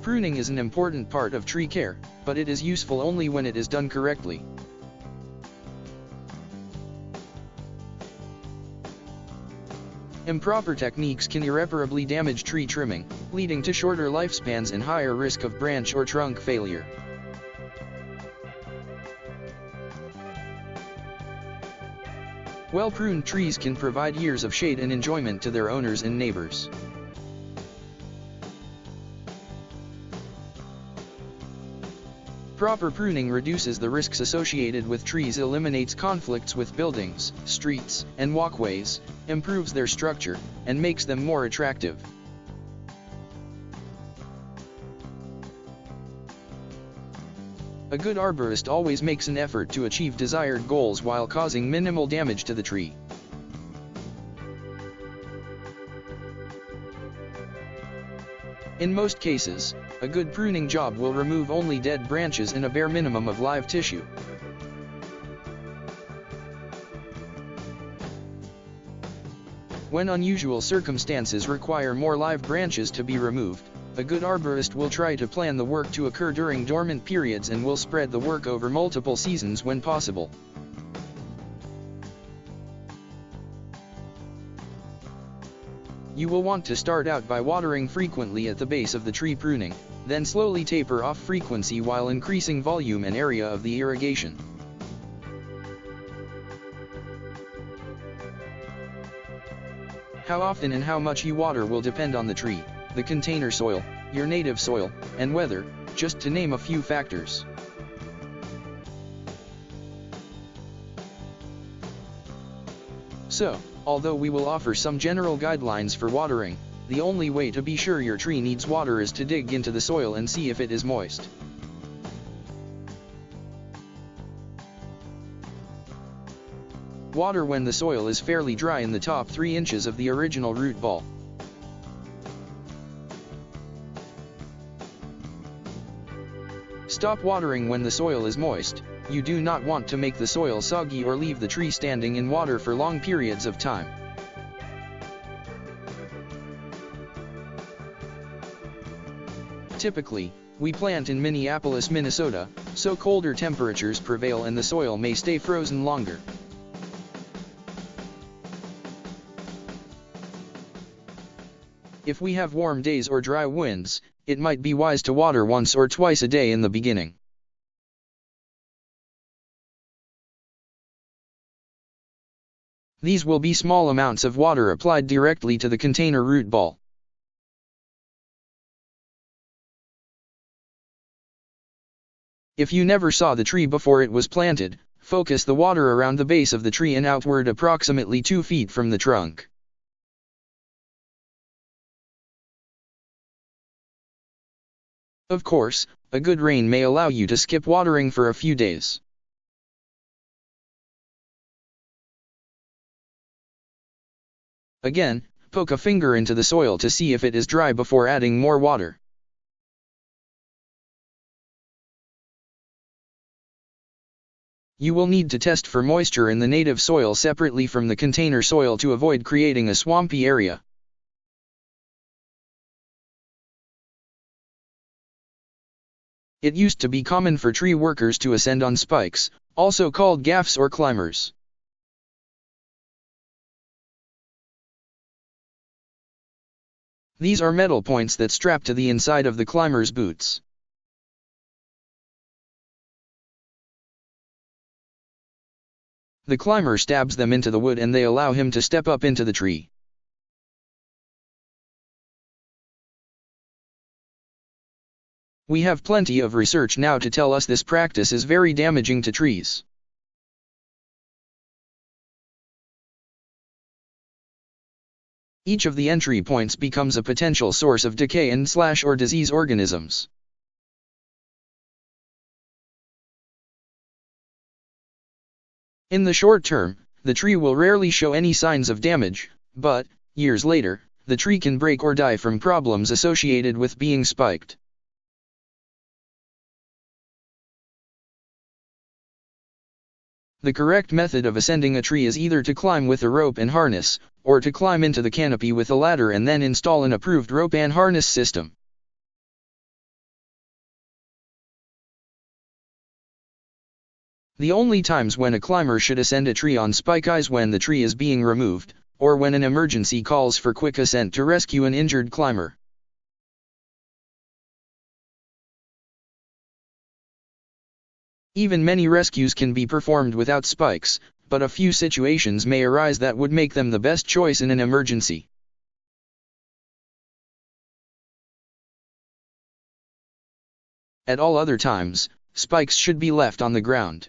Pruning is an important part of tree care, but it is useful only when it is done correctly. Improper techniques can irreparably damage tree trimming, leading to shorter lifespans and higher risk of branch or trunk failure. Well-pruned trees can provide years of shade and enjoyment to their owners and neighbors. Proper pruning reduces the risks associated with trees, eliminates conflicts with buildings, streets, and walkways, improves their structure, and makes them more attractive. A good arborist always makes an effort to achieve desired goals while causing minimal damage to the tree. In most cases, a good pruning job will remove only dead branches and a bare minimum of live tissue. When unusual circumstances require more live branches to be removed, a good arborist will try to plan the work to occur during dormant periods and will spread the work over multiple seasons when possible. You will want to start out by watering frequently at the base of the tree pruning, then slowly taper off frequency while increasing volume and area of the irrigation. How often and how much you water will depend on the tree, the container soil, your native soil, and weather, just to name a few factors. So, although we will offer some general guidelines for watering, the only way to be sure your tree needs water is to dig into the soil and see if it is moist. Water when the soil is fairly dry in the top 3 inches of the original root ball. Stop watering when the soil is moist. You do not want to make the soil soggy or leave the tree standing in water for long periods of time. Typically, we plant in Minneapolis, Minnesota, so colder temperatures prevail and the soil may stay frozen longer. If we have warm days or dry winds, it might be wise to water once or twice a day in the beginning. These will be small amounts of water applied directly to the container root ball. If you never saw the tree before it was planted, focus the water around the base of the tree and outward approximately 2 feet from the trunk. Of course, a good rain may allow you to skip watering for a few days. Again, poke a finger into the soil to see if it is dry before adding more water. You will need to test for moisture in the native soil separately from the container soil to avoid creating a swampy area. It used to be common for tree workers to ascend on spikes, also called gaffs or climbers. These are metal points that strap to the inside of the climber's boots. The climber stabs them into the wood and they allow him to step up into the tree. We have plenty of research now to tell us this practice is very damaging to trees. Each of the entry points becomes a potential source of decay and/or disease organisms. In the short term, the tree will rarely show any signs of damage, but, years later, the tree can break or die from problems associated with being spiked. The correct method of ascending a tree is either to climb with a rope and harness, or to climb into the canopy with a ladder and then install an approved rope and harness system. The only times when a climber should ascend a tree on spike is when the tree is being removed, or when an emergency calls for quick ascent to rescue an injured climber. Even many rescues can be performed without spikes, but a few situations may arise that would make them the best choice in an emergency. At all other times, spikes should be left on the ground.